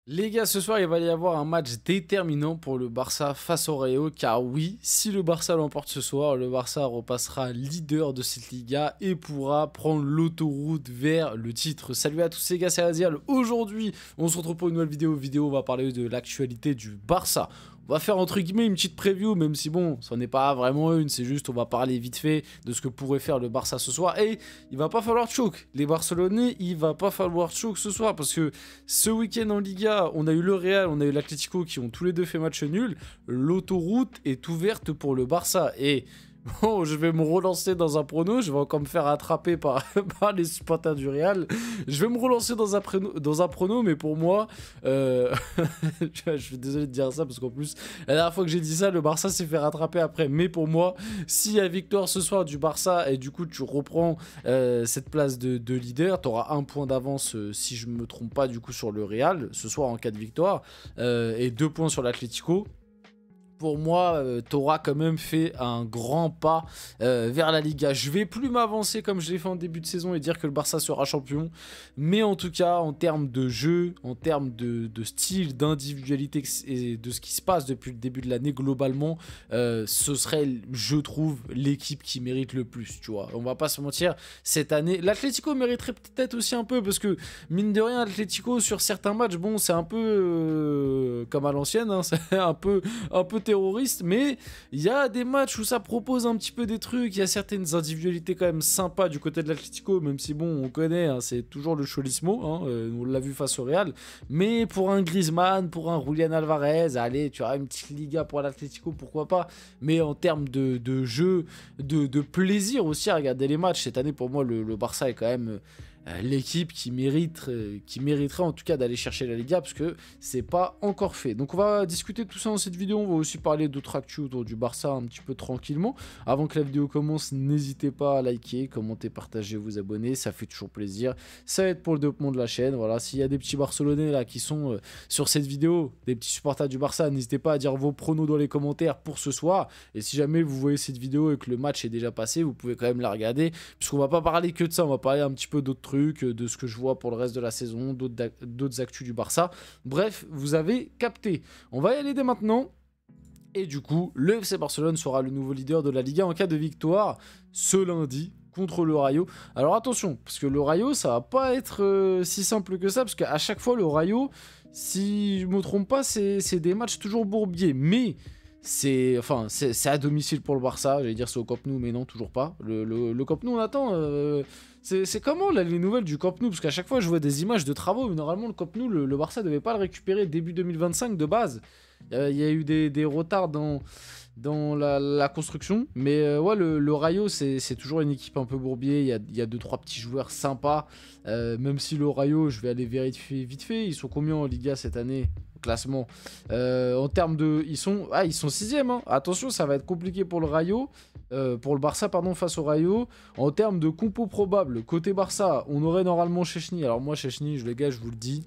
Les gars, ce soir, il va y avoir un match déterminant pour le Barça face au Rayo, car oui, si le Barça l'emporte ce soir, le Barça repassera leader de cette Liga et pourra prendre l'autoroute vers le titre. Salut à tous les gars, c'est Aziel. Aujourd'hui, on se retrouve pour une nouvelle vidéo. On va parler de l'actualité du Barça. On va faire entre guillemets une petite preview, même si bon, ça n'est pas vraiment une, c'est juste on va parler vite fait de ce que pourrait faire le Barça ce soir. Et il va pas falloir choke. Les Barcelonais, il va pas falloir choke ce soir parce que ce week-end en Liga, on a eu le Real, on a eu l'Atlético qui ont tous les deux fait match nul. L'autoroute est ouverte pour le Barça et bon, je vais me relancer dans un prono, je vais encore me faire attraper par, par les supporters du Real. Je vais me relancer dans un prono, mais pour moi, je suis désolé de dire ça parce qu'en plus, la dernière fois que j'ai dit ça, le Barça s'est fait rattraper après. Mais pour moi, s'il y a victoire ce soir du Barça et du coup tu reprends cette place de leader, tu auras un point d'avance si je me trompe pas du coup sur le Real ce soir en cas de victoire et 2 points sur l'Atlético. Pour moi, t'auras quand même fait un grand pas vers la Liga. Je vais plus m'avancer comme je l'ai fait en début de saison et dire que le Barça sera champion. Mais en tout cas, en termes de jeu, en termes de style, d'individualité et de ce qui se passe depuis le début de l'année, globalement, ce serait, je trouve, l'équipe qui mérite le plus, tu vois. On va pas se mentir, cette année, l'Atlético mériterait peut-être aussi un peu parce que, mine de rien, l'Atlético, sur certains matchs, bon, c'est un peu comme à l'ancienne, hein, c'est un peu terroriste, mais il y a des matchs où ça propose un petit peu des trucs, il y a certaines individualités quand même sympas du côté de l'Atlético, même si bon, on connaît, hein, c'est toujours le cholismo, hein, on l'a vu face au Real, mais pour un Griezmann, pour un Julián Alvarez, allez, tu auras une petite Liga pour l'Atlético, pourquoi pas, mais en termes de jeu, de plaisir aussi à regarder les matchs, cette année pour moi le Barça est quand même l'équipe qui mériterait en tout cas d'aller chercher la Liga parce que c'est pas encore fait. Donc on va discuter de tout ça dans cette vidéo, on va aussi parler d'autres actus autour du Barça un petit peu tranquillement. Avant que la vidéo commence, n'hésitez pas à liker, commenter, partager, vous abonner, ça fait toujours plaisir. Ça aide pour le développement de la chaîne. Voilà, s'il y a des petits Barcelonais là qui sont sur cette vidéo, des petits supporters du Barça, n'hésitez pas à dire vos pronos dans les commentaires pour ce soir. Et si jamais vous voyez cette vidéo et que le match est déjà passé, vous pouvez quand même la regarder, puisqu'on va pas parler que de ça, on va parler un petit peu d'autres trucs, de ce que je vois pour le reste de la saison, d'autres actus du Barça. Bref, vous avez capté. On va y aller dès maintenant. Et du coup, le FC Barcelone sera le nouveau leader de la Liga en cas de victoire ce lundi contre le Rayo. Alors attention, parce que le Rayo, ça va pas être si simple que ça, parce qu'à chaque fois, le Rayo, si je me trompe pas, c'est des matchs toujours bourbiers. Mais c'est à domicile pour le Barça, j'allais dire c'est au Camp Nou, mais non, toujours pas. Le Camp Nou, on attend. C'est comment là, les nouvelles du Camp Nou? Parce qu'à chaque fois, je vois des images de travaux, mais normalement, le Camp Nou, le Barça devait pas le récupérer début 2025 de base. Il y a eu des retards dans la construction. Mais ouais, le Rayo, c'est toujours une équipe un peu bourbier. Il y a 2-3 petits joueurs sympas. Même si le Rayo, je vais aller vérifier vite fait. Ils sont combien en Liga cette année? Classement en termes de ils sont 6e, hein. Attention, ça va être compliqué pour le Rayo, pour le Barça pardon, face au Rayo. En termes de compo probable côté Barça, on aurait normalement Szczęsny. Alors moi Szczęsny, les gars, je vous le dis,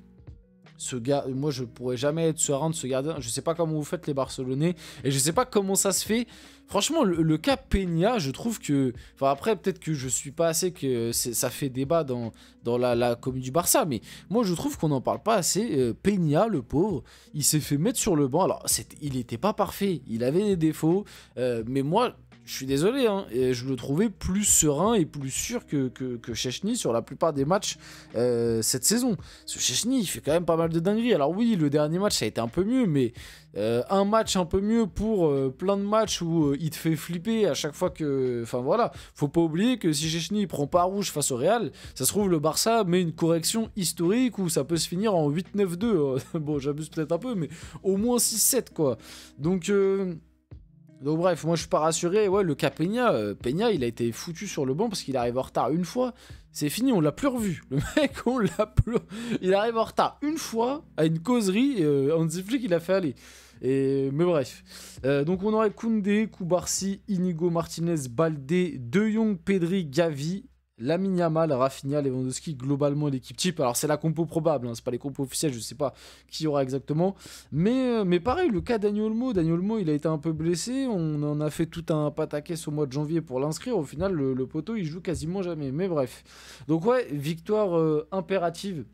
ce gars, moi je pourrais jamais être serein de ce gardien. Je sais pas comment vous faites les Barcelonais et je sais pas comment ça se fait. Franchement, le cas Peña, je trouve que... Enfin après, peut-être que je suis pas assez, que ça fait débat dans la commune du Barça, mais moi je trouve qu'on n'en parle pas assez. Peña, le pauvre, il s'est fait mettre sur le banc. Alors, il était pas parfait, il avait des défauts, mais moi... Je suis désolé, hein, et je le trouvais plus serein et plus sûr que Szczęsny sur la plupart des matchs cette saison. Ce Szczęsny, il fait quand même pas mal de dingueries. Alors oui, le dernier match, ça a été un peu mieux, mais un match un peu mieux pour plein de matchs où il te fait flipper à chaque fois que... Enfin voilà, faut pas oublier que si Szczęsny prend pas rouge face au Real, ça se trouve le Barça met une correction historique où ça peut se finir en 8-9-2. Bon, j'abuse peut-être un peu, mais au moins 6-7 quoi. Donc bref, moi je suis pas rassuré. Ouais, le cas Peña, il a été foutu sur le banc parce qu'il arrive en retard une fois. C'est fini, on l'a plus revu. Le mec, on l'a plus... Il arrive en retard une fois à une causerie, Hansi Flick il a fait aller. Mais bref. Donc on aurait Koundé, Koubarsi, Inigo Martinez, Baldé, De Jong, Pedri, Gavi, Lamine Yamal, Rafinha, Lewandowski, globalement l'équipe type. Alors c'est la compo probable, hein, c'est pas les compos officiels, je sais pas qui y aura exactement. Mais pareil, le cas Dani Olmo, il a été un peu blessé. On en a fait tout un pataquès au mois de janvier pour l'inscrire. Au final, le poteau, il joue quasiment jamais. Mais bref. Donc ouais, victoire impérative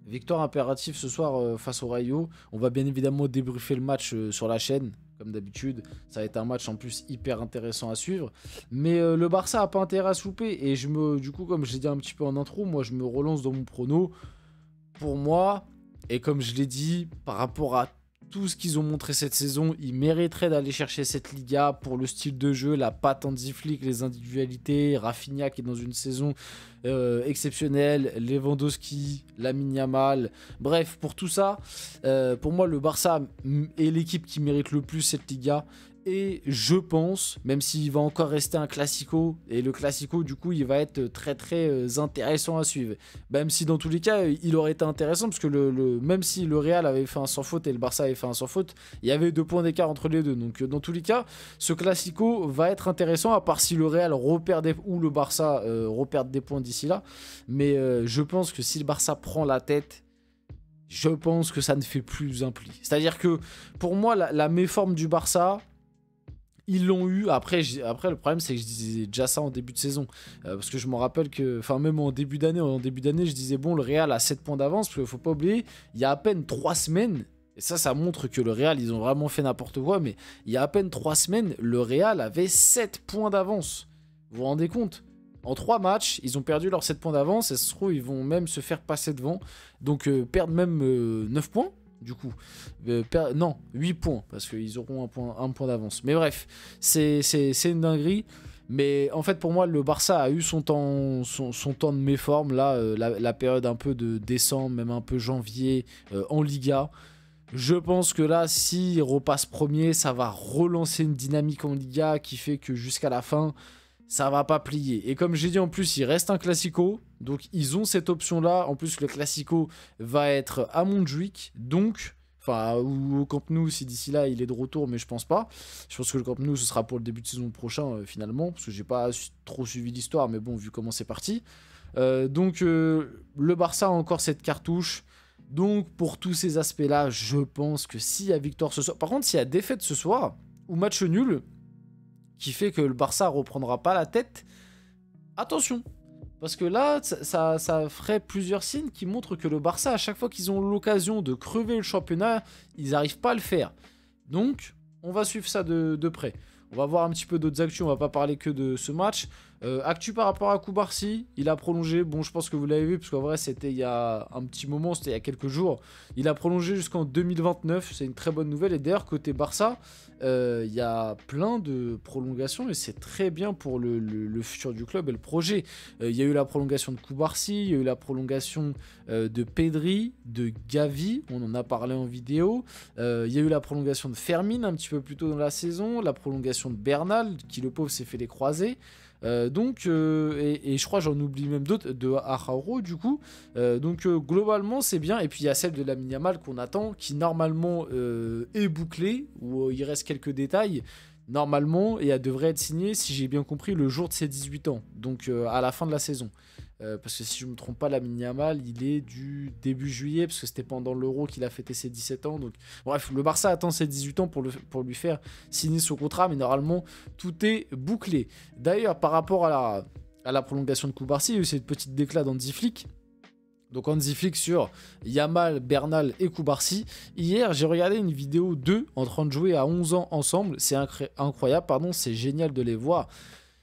Victoire impérative ce soir face au Rayo. On va bien évidemment débriefer le match sur la chaîne, comme d'habitude. Ça va être un match en plus hyper intéressant à suivre. Mais le Barça a pas intérêt à se louper. Et du coup, comme je l'ai dit un petit peu en intro, moi je me relance dans mon prono. Pour moi, et comme je l'ai dit, par rapport à tout ce qu'ils ont montré cette saison, ils mériteraient d'aller chercher cette Liga pour le style de jeu, la patte Hansi Flick, les individualités, Rafinha qui est dans une saison exceptionnelle, Lewandowski, Lamine Yamal, bref, pour tout ça, pour moi le Barça est l'équipe qui mérite le plus cette Liga. Et je pense, même s'il va encore rester un classico, et le classico du coup il va être très très intéressant à suivre. Même si dans tous les cas il aurait été intéressant, parce que même si le Real avait fait un sans faute et le Barça avait fait un sans faute, il y avait 2 points d'écart entre les deux. Donc dans tous les cas, ce classico va être intéressant, à part si le Real ou le Barça repère des points d'ici là. Mais je pense que si le Barça prend la tête, je pense que ça ne fait plus un pli. C'est-à-dire que pour moi la méforme du Barça, ils l'ont eu. Après, le problème, c'est que je disais déjà ça en début de saison. Parce que je me rappelle que, enfin, même en début d'année, je disais, bon, le Real a 7 points d'avance. Parce qu'il ne faut pas oublier, il y a à peine 3 semaines, et ça montre que le Real, ils ont vraiment fait n'importe quoi. Mais il y a à peine 3 semaines, le Real avait 7 points d'avance. Vous vous rendez compte? En 3 matchs, ils ont perdu leurs 7 points d'avance. Et ça se trouve, ils vont même se faire passer devant. Donc, perdre même 9 points. Du coup, non, 8 points, parce qu'ils auront un point d'avance. Mais bref, c'est une dinguerie. Mais en fait, pour moi, le Barça a eu son temps de méforme, là, la période un peu de décembre, même un peu janvier, en Liga. Je pense que là, s'il repasse premier, ça va relancer une dynamique en Liga qui fait que jusqu'à la fin, ça va pas plier. Et comme j'ai dit, en plus, il reste un Classico. Donc, ils ont cette option-là. En plus, le Classico va être à Montjuïc. Donc, enfin, ou au Camp Nou, si d'ici là, il est de retour, mais je pense pas. Je pense que le Camp Nou, ce sera pour le début de saison prochain, finalement. Parce que j'ai pas trop suivi l'histoire, mais bon, vu comment c'est parti. Donc, le Barça a encore cette cartouche. Donc, pour tous ces aspects-là, je pense que s'il y a victoire ce soir... Par contre, s'il y a défaite ce soir, ou match nul, qui fait que le Barça reprendra pas la tête, attention, parce que là ça ferait plusieurs signes qui montrent que le Barça, à chaque fois qu'ils ont l'occasion de crever le championnat, ils n'arrivent pas à le faire. Donc on va suivre ça de près. On va voir un petit peu d'autres actus, on va pas parler que de ce match. Actu par rapport à Cubarsí, il a prolongé, bon je pense que vous l'avez vu, parce qu'en vrai c'était il y a un petit moment, c'était il y a quelques jours. Il a prolongé jusqu'en 2029, c'est une très bonne nouvelle. Et d'ailleurs côté Barça, il y a plein de prolongations et c'est très bien pour le futur du club et le projet. Il y a eu la prolongation de Cubarsí, il y a eu la prolongation de Pedri, de Gavi, on en a parlé en vidéo. Il y a eu la prolongation de Fermin un petit peu plus tôt dans la saison, la prolongation de Bernal, qui le pauvre s'est fait les croisés. Et je crois j'en oublie même d'autres, de Araujo du coup. Globalement c'est bien. Et puis il y a celle de Lamine Yamal qu'on attend, qui normalement est bouclée, où il reste quelques détails normalement, et elle devrait être signée, si j'ai bien compris, le jour de ses 18 ans, donc à la fin de la saison. Parce que si je ne me trompe pas, Lamine Yamal, il est du début juillet, parce que c'était pendant l'Euro qu'il a fêté ses 17 ans. Donc, bref, le Barça attend ses 18 ans pour lui faire signer son contrat, mais normalement, tout est bouclé. D'ailleurs, par rapport à la prolongation de Cubarsí, il y a eu cette petite déclat d'Hansi Flick. Donc Hansi Flick sur Yamal, Bernal et Cubarsí. Hier, j'ai regardé une vidéo d'eux en train de jouer à 11 ans ensemble. C'est incroyable, c'est génial de les voir.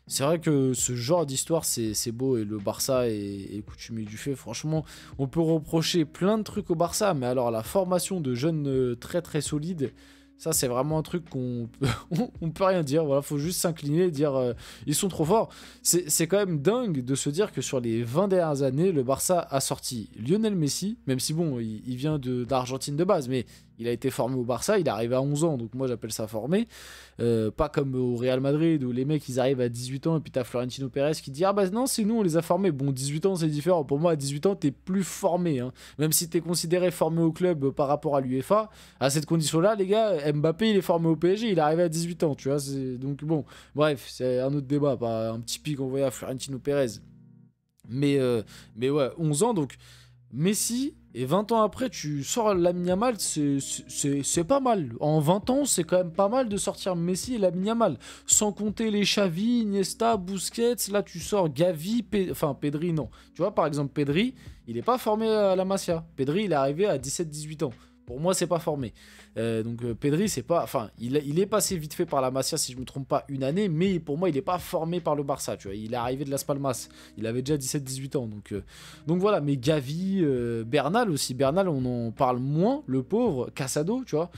C'est vrai que ce genre d'histoire, c'est beau, et le Barça est coutumier du fait. Franchement, on peut reprocher plein de trucs au Barça, mais alors la formation de jeunes très très solides, ça c'est vraiment un truc qu'on on peut rien dire. Voilà, faut juste s'incliner et dire ils sont trop forts. C'est quand même dingue de se dire que sur les 20 dernières années, le Barça a sorti Lionel Messi, même si bon, il vient d'Argentine de base, mais il a été formé au Barça, il est arrivé à 11 ans, donc moi j'appelle ça formé. Pas comme au Real Madrid où les mecs ils arrivent à 18 ans et puis t'as Florentino Pérez qui dit ah bah non, c'est nous on les a formés. Bon, 18 ans c'est différent. Pour moi à 18 ans t'es plus formé, hein. Même si t'es considéré formé au club par rapport à l'UEFA, à cette condition là les gars, Mbappé il est formé au PSG, il est arrivé à 18 ans, tu vois. Donc bon, bref, c'est un autre débat, pas un petit pic envoyé à Florentino Pérez. Mais ouais, 11 ans, donc Messi, Et 20 ans après, tu sors Lamine Yamal, c'est pas mal. En 20 ans, c'est quand même pas mal de sortir Messi et Lamine Yamal. Sans compter les Xavi, Iniesta, Busquets, là tu sors Gavi, enfin Pedri, non. Tu vois, par exemple, Pedri, il est pas formé à la Masia. Pedri, il est arrivé à 17-18 ans. Pour moi, c'est pas formé. Donc Pedri, c'est pas. Enfin, il est passé vite fait par la Masia, si je me trompe pas, une année, mais pour moi, il est pas formé par le Barça. Tu vois, il est arrivé de Las Palmas. Il avait déjà 17-18 ans. Donc voilà, mais Gavi, Bernal aussi. Bernal, on en parle moins, le pauvre. Casado, tu vois.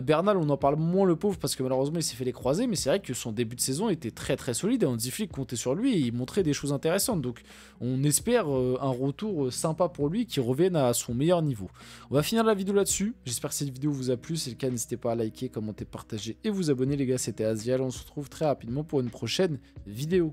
Bernal, on en parle moins, le pauvre, parce que malheureusement, il s'est fait les croiser, mais c'est vrai que son début de saison était très très solide. Et Hansi Flick comptait sur lui et il montrait des choses intéressantes. Donc on espère un retour sympa pour lui qui revienne à son meilleur niveau. On va finir la vidéo là-dessus. J'espère que cette vidéo vous a plu. Si c'est le cas, n'hésitez pas à liker, commenter, partager et vous abonner les gars. C'était Azial. On se retrouve très rapidement pour une prochaine vidéo.